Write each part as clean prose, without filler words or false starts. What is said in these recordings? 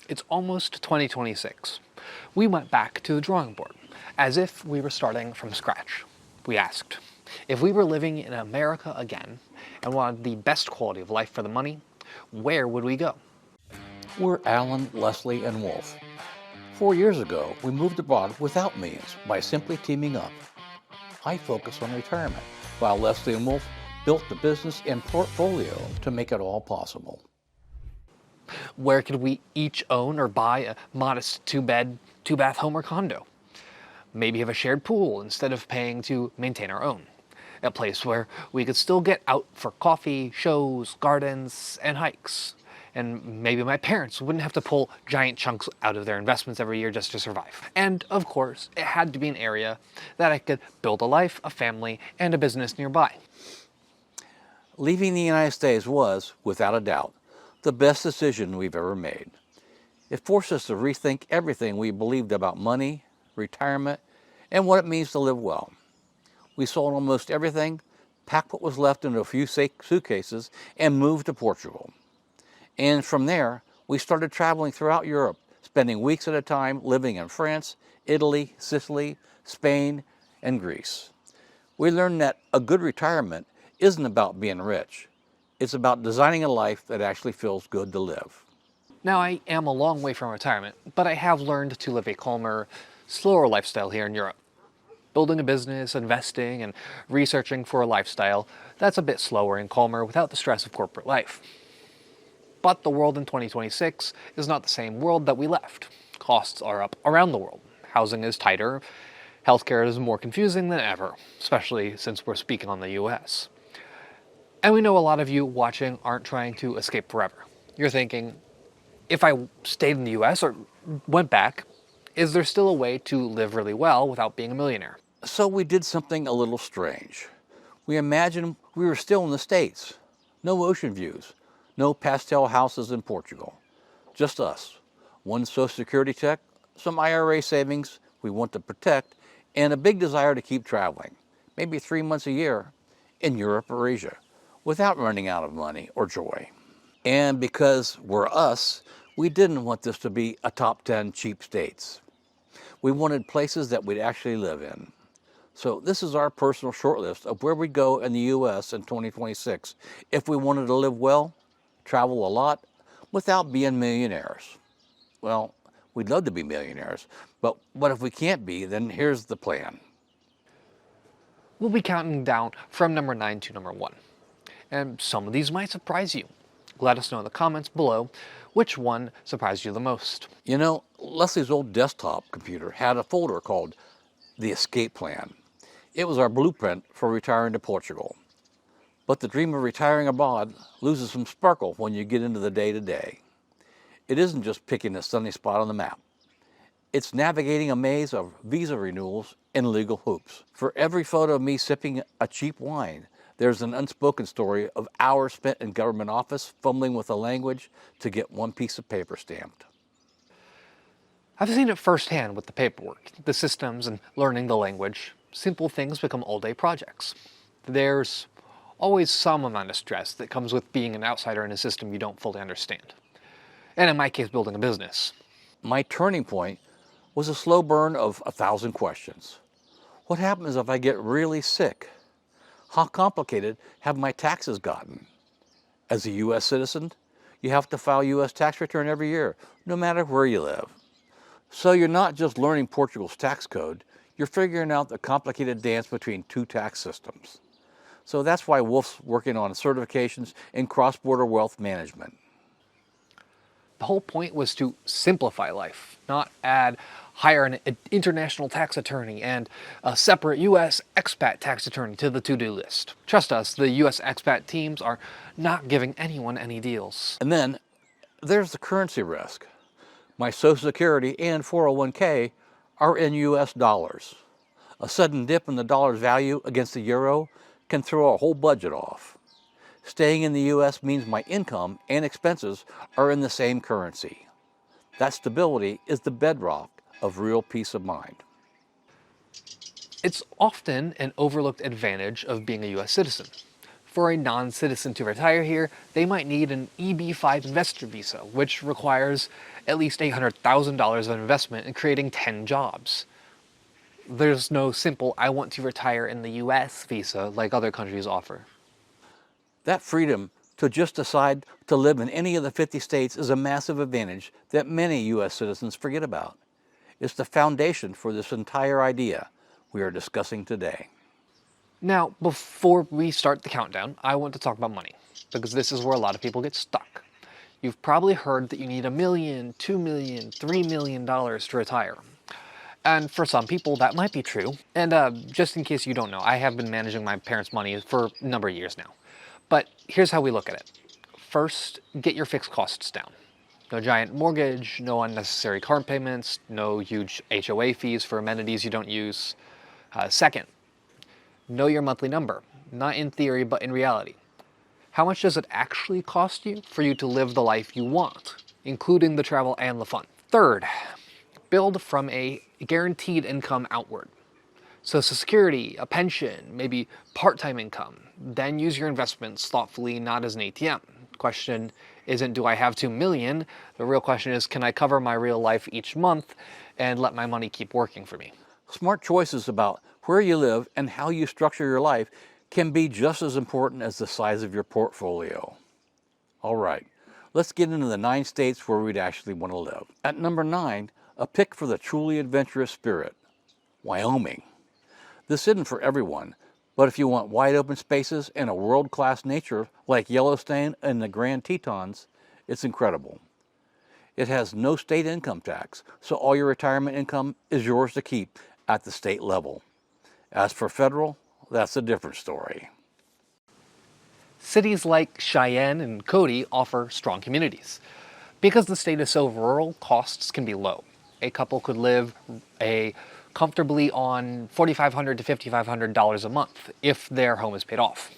It's almost 2026. We went back to the drawing board, as if we were starting from scratch. We asked, if we were living in America again and wanted the best quality of life for the money, where would we go? We're Alan, Leslie, and Wolf. 4 years ago, we moved abroad without means by simply teaming up. I focus on retirement, while Leslie and Wolf built the business and portfolio to make it all possible. Where could we each own or buy a modest two-bed, two-bath home or condo? Maybe have a shared pool instead of paying to maintain our own. A place where we could still get out for coffee, shows, gardens, and hikes. And maybe my parents wouldn't have to pull giant chunks out of their investments every year just to survive. And of course, it had to be an area that I could build a life, a family, and a business nearby. Leaving the United States was, without a doubt, the best decision we've ever made. It forced us to rethink everything we believed about money, retirement, and what it means to live well. We sold almost everything, packed what was left into a few suitcases, and moved to Portugal. And from there, we started traveling throughout Europe, spending weeks at a time living in France, Italy, Sicily, Spain, and Greece. We learned that a good retirement isn't about being rich. It's about designing a life that actually feels good to live. Now, I am a long way from retirement, but I have learned to live a calmer, slower lifestyle here in Europe. Building a business, investing, and researching for a lifestyle that's a bit slower and calmer without the stress of corporate life. But the world in 2026 is not the same world that we left. Costs are up around the world. Housing is tighter. Healthcare is more confusing than ever, especially since we're speaking on the US. And we know a lot of you watching aren't trying to escape forever. You're thinking, if I stayed in the US or went back, is there still a way to live really well without being a millionaire? So we did something a little strange. We imagined we were still in the States. No ocean views, no pastel houses in Portugal. Just us. One Social Security check, some IRA savings we want to protect, and a big desire to keep traveling, maybe 3 months a year, in Europe or Asia, without running out of money or joy. And because we're us, we didn't want this to be a top 10 cheap states. We wanted places that we'd actually live in. So this is our personal short list of where we'd go in the US in 2026 if we wanted to live well, travel a lot, without being millionaires. Well, we'd love to be millionaires, but what if we can't be? Then here's the plan. We'll be counting down from number 9 to number 1. And some of these might surprise you. Let us know in the comments below which one surprised you the most. You know, Leslie's old desktop computer had a folder called The Escape Plan. It was our blueprint for retiring to Portugal. But the dream of retiring abroad loses some sparkle when you get into the day-to-day. It isn't just picking a sunny spot on the map. It's navigating a maze of visa renewals and legal hoops. For every photo of me sipping a cheap wine, there's an unspoken story of hours spent in government office fumbling with the language to get one piece of paper stamped. I've seen it firsthand with the paperwork, the systems, and learning the language. Simple things become all-day projects. There's always some amount of stress that comes with being an outsider in a system you don't fully understand. And in my case, building a business. My turning point was a slow burn of 1,000 questions. What happens if I get really sick? How complicated have my taxes gotten? As a U.S. citizen, you have to file U.S. tax return every year, no matter where you live. So you're not just learning Portugal's tax code, you're figuring out the complicated dance between two tax systems. So that's why Wolf's working on certifications in cross-border wealth management. The whole point was to simplify life, not hire an international tax attorney and a separate U.S. expat tax attorney to the to-do list. Trust us, the U.S. expat teams are not giving anyone any deals. And then there's the currency risk. My Social Security and 401k are in U.S. dollars. A sudden dip in the dollar's value against the euro can throw a whole budget off. Staying in the U.S. means my income and expenses are in the same currency. That stability is the bedrock of real peace of mind. It's often an overlooked advantage of being a U.S. citizen. For a non-citizen to retire here, they might need an EB-5 investor visa, which requires at least $800,000 of investment in creating 10 jobs. There's no simple "I want to retire in the US" visa like other countries offer. That freedom to just decide to live in any of the 50 states is a massive advantage that many U.S. citizens forget about. It's the foundation for this entire idea we are discussing today. Now, before we start the countdown, I want to talk about money, because this is where a lot of people get stuck. You've probably heard that you need $1 million, $2 million, $3 million to retire. And for some people, that might be true. And just in case you don't know, I have been managing my parents' money for a number of years now. But here's how we look at it. First, get your fixed costs down. No giant mortgage, no unnecessary car payments, no huge HOA fees for amenities you don't use. Second, know your monthly number, not in theory, but in reality. How much does it actually cost you for you to live the life you want, including the travel and the fun? Third, build from a guaranteed income outward. Social Security, a pension, maybe part-time income. Then use your investments thoughtfully, not as an ATM. Question isn't, do I have 2 million? The real question is, can I cover my real life each month and let my money keep working for me? Smart choices about where you live and how you structure your life can be just as important as the size of your portfolio. All right, let's get into the 9 states where we'd actually want to live. At number 9, a pick for the truly adventurous spirit, Wyoming. This isn't for everyone, but if you want wide open spaces and a world-class nature like Yellowstone and the Grand Tetons, it's incredible. It has no state income tax, so all your retirement income is yours to keep at the state level. As for federal, that's a different story. Cities like Cheyenne and Cody offer strong communities. Because the state is so rural, costs can be low. A couple could live comfortably on $4,500 to $5,500 a month if their home is paid off.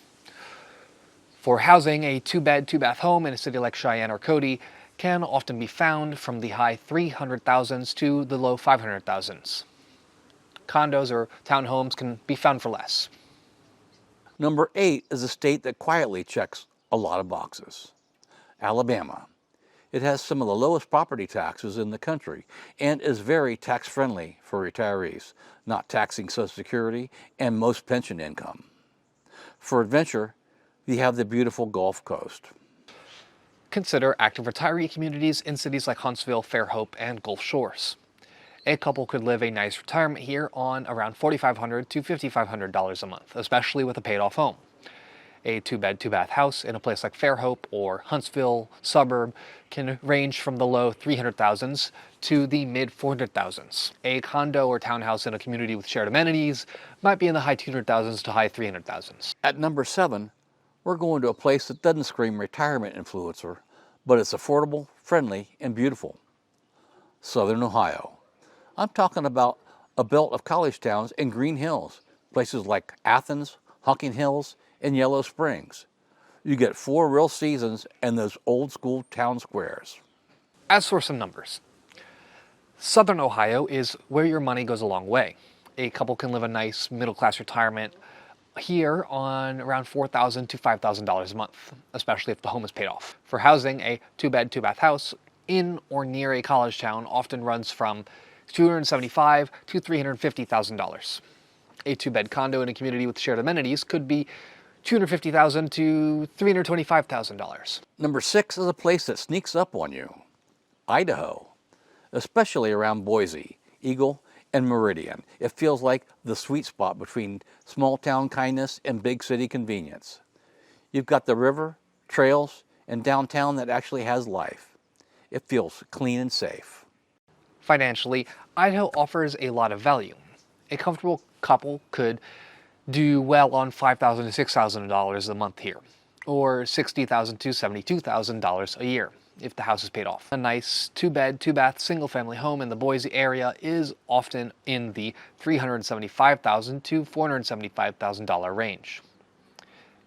For housing, a 2-bed, 2-bath home in a city like Cheyenne or Cody can often be found from the high $300,000s to the low $500,000s. Condos or townhomes can be found for less. Number 8 is a state that quietly checks a lot of boxes, Alabama. It has some of the lowest property taxes in the country and is very tax-friendly for retirees, not taxing Social Security and most pension income. For adventure, you have the beautiful Gulf Coast. Consider active retiree communities in cities like Huntsville, Fairhope, and Gulf Shores. A couple could live a nice retirement here on around $4,500 to $5,500 a month, especially with a paid-off home. A 2-bed, 2-bath house in a place like Fairhope or Huntsville suburb can range from the low $300,000s to the mid $400,000s. A condo or townhouse in a community with shared amenities might be in the high $200,000s to high $300,000s. At number 7, we're going to a place that doesn't scream retirement influencer, but it's affordable, friendly, and beautiful. Southern Ohio. I'm talking about a belt of college towns and green hills, places like Athens, Hocking Hills, and Yellow Springs. You get 4 real seasons and those old school town squares. As for some numbers, Southern Ohio is where your money goes a long way. A couple can live a nice middle-class retirement here on around $4,000 to $5,000 a month, especially if the home is paid off. For housing, a 2-bed, 2-bath house in or near a college town often runs from $275,000 to $350,000. A 2-bed condo in a community with shared amenities could be $250,000 to $325,000. Number 6 is a place that sneaks up on you, Idaho, especially around Boise, Eagle, and Meridian. It feels like the sweet spot between small town kindness and big city convenience. You've got the river, trails, and downtown that actually has life. It feels clean and safe. Financially, Idaho offers a lot of value. A comfortable couple could do well on $5,000 to $6,000 a month here, or $60,000 to $72,000 a year if the house is paid off. A nice 2-bed, 2-bath, single-family home in the Boise area is often in the $375,000 to $475,000 range.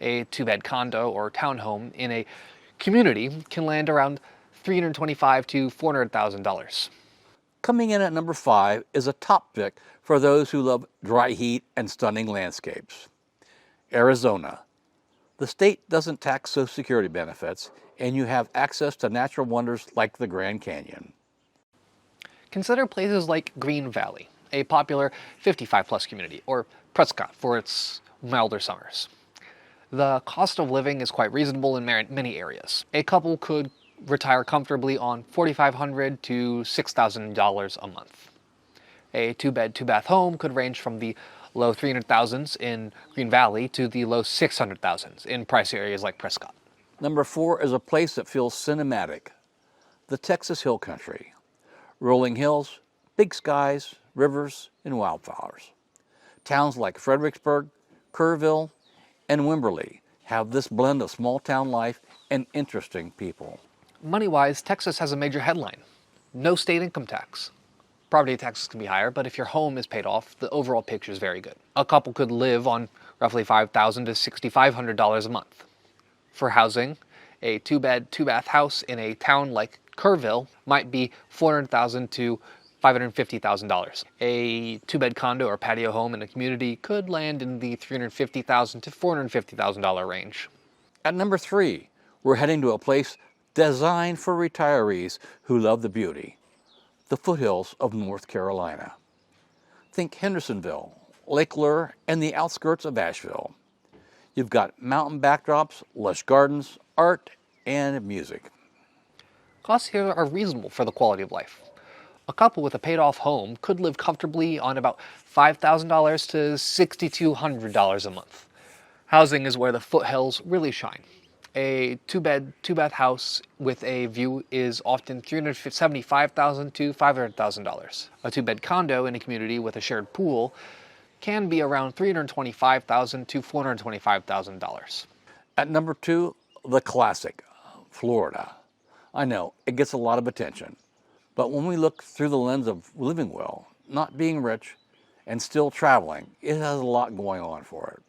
A 2-bed condo or townhome in a community can land around $325,000 to $400,000. Coming in at number 5 is a top pick for those who love dry heat and stunning landscapes. Arizona. The state doesn't tax Social Security benefits, and you have access to natural wonders like the Grand Canyon. Consider places like Green Valley, a popular 55-plus community, or Prescott for its milder summers. The cost of living is quite reasonable in many areas. A couple could retire comfortably on $4,500 to $6,000 a month. A two-bed, two-bath home could range from the low 300,000s in Green Valley to the low 600,000s in pricey areas like Prescott. Number 4 is a place that feels cinematic, the Texas Hill Country. Rolling hills, big skies, rivers, and wildflowers. Towns like Fredericksburg, Kerrville, and Wimberley have this blend of small town life and interesting people. Money-wise, Texas has a major headline: no state income tax. Property taxes can be higher, but if your home is paid off, the overall picture is very good. A couple could live on roughly $5,000 to $6,500 a month. For housing, a two-bed, two-bath house in a town like Kerrville might be $400,000 to $550,000. A two-bed condo or patio home in a community could land in the $350,000 to $450,000 range. At number 3, we're heading to a place designed for retirees who love the beauty, the foothills of North Carolina. Think Hendersonville, Lake Lure, and the outskirts of Asheville. You've got mountain backdrops, lush gardens, art, and music. Costs here are reasonable for the quality of life. A couple with a paid-off home could live comfortably on about $5,000 to $6,200 a month. Housing is where the foothills really shine. A two-bed, two-bath house with a view is often $375,000 to $500,000. A two-bed condo in a community with a shared pool can be around $325,000 to $425,000. At number 2, the classic, Florida. I know, it gets a lot of attention, but when we look through the lens of living well, not being rich, and still traveling, it has a lot going on for it.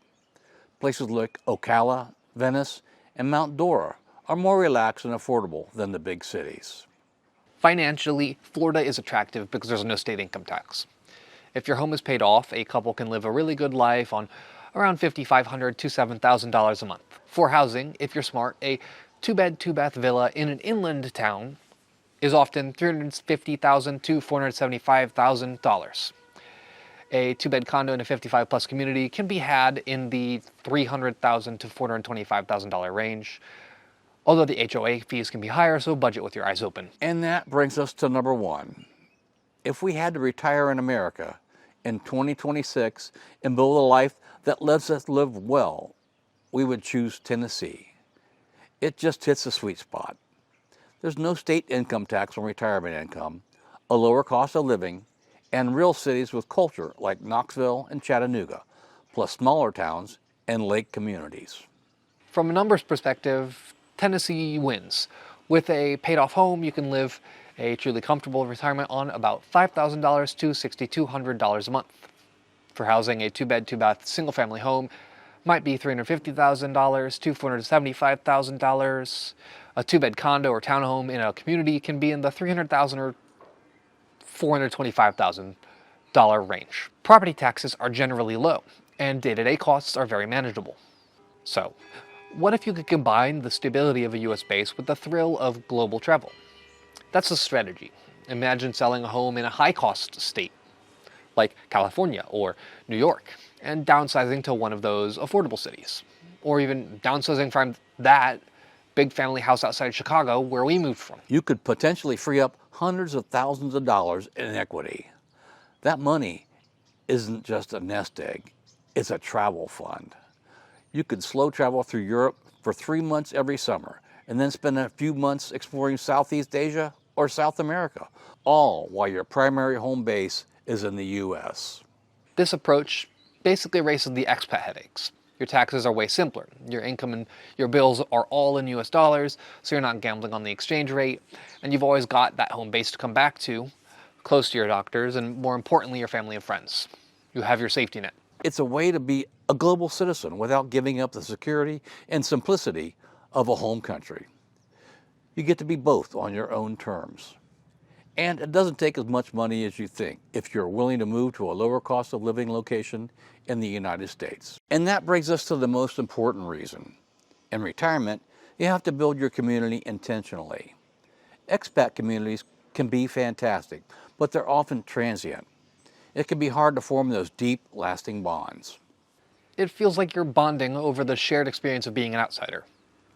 Places like Ocala, Venice, and Mount Dora are more relaxed and affordable than the big cities. Financially, Florida is attractive because there's no state income tax. If your home is paid off, a couple can live a really good life on around $5,500 to $7,000 a month. For housing, if you're smart, a two-bed, two-bath villa in an inland town is often $350,000 to $475,000. A two-bed condo in a 55-plus community can be had in the $300,000 to $425,000 range, although the HOA fees can be higher, so budget with your eyes open. And that brings us to number 1. If we had to retire in America in 2026 and build a life that lets us live well, we would choose Tennessee. It just hits the sweet spot. There's no state income tax on retirement income, a lower cost of living, and real cities with culture like Knoxville and Chattanooga, plus smaller towns and lake communities. From a numbers perspective, Tennessee wins. With a paid-off home, you can live a truly comfortable retirement on about $5,000 to $6,200 a month. For housing, a two-bed, two-bath single-family home might be $350,000 to $475,000. A two-bed condo or townhome in a community can be in the $300,000 or $425,000 range. Property taxes are generally low, and day-to-day costs are very manageable. So, what if you could combine the stability of a US base with the thrill of global travel? That's the strategy. Imagine selling a home in a high-cost state, like California or New York, and downsizing to one of those affordable cities. Or even downsizing from that big family house outside Chicago where we moved from. You could potentially free up hundreds of thousands of dollars in equity. That money isn't just a nest egg, it's a travel fund. You could slow travel through Europe for 3 months every summer and then spend a few months exploring Southeast Asia or South America, all while your primary home base is in the US. This approach basically erases the expat headaches. Your taxes are way simpler. Your income and your bills are all in US dollars, so you're not gambling on the exchange rate, and you've always got that home base to come back to, close to your doctors, and more importantly, your family and friends. You have your safety net. It's a way to be a global citizen without giving up the security and simplicity of a home country. You get to be both on your own terms. And it doesn't take as much money as you think if you're willing to move to a lower cost of living location in the United States. And that brings us to the most important reason. In retirement, you have to build your community intentionally. Expat communities can be fantastic, but they're often transient. It can be hard to form those deep, lasting bonds. It feels like you're bonding over the shared experience of being an outsider.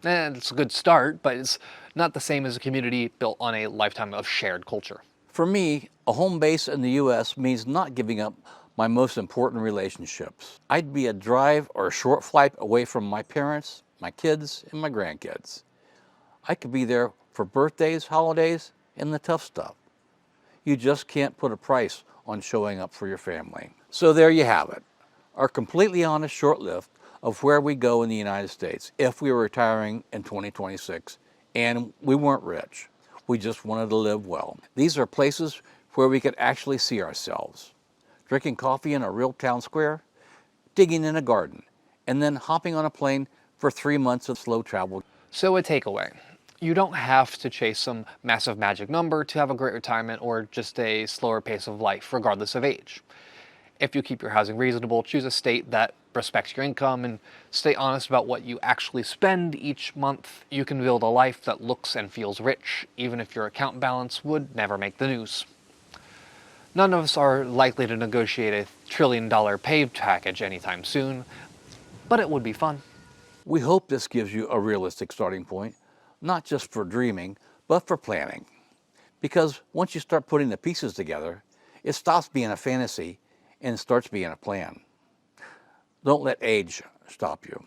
And it's a good start, but it's not the same as a community built on a lifetime of shared culture. For me, a home base in the U.S. means not giving up my most important relationships. I'd be a drive or a short flight away from my parents, my kids, and my grandkids. I could be there for birthdays, holidays, and the tough stuff. You just can't put a price on showing up for your family. So there you have it, our completely honest short list of where we go in the United States if we were retiring in 2026 and we weren't rich. We just wanted to live well. These are places where we could actually see ourselves. Drinking coffee in a real town square, digging in a garden, and then hopping on a plane for 3 months of slow travel. So a takeaway. You don't have to chase some massive magic number to have a great retirement or just a slower pace of life, regardless of age. If you keep your housing reasonable, choose a state that respects your income, and stay honest about what you actually spend each month, you can build a life that looks and feels rich, even if your account balance would never make the news. None of us are likely to negotiate a $1 trillion pay package anytime soon, but it would be fun. We hope this gives you a realistic starting point, not just for dreaming, but for planning. Because once you start putting the pieces together, it stops being a fantasy and starts being a plan. Don't let age stop you.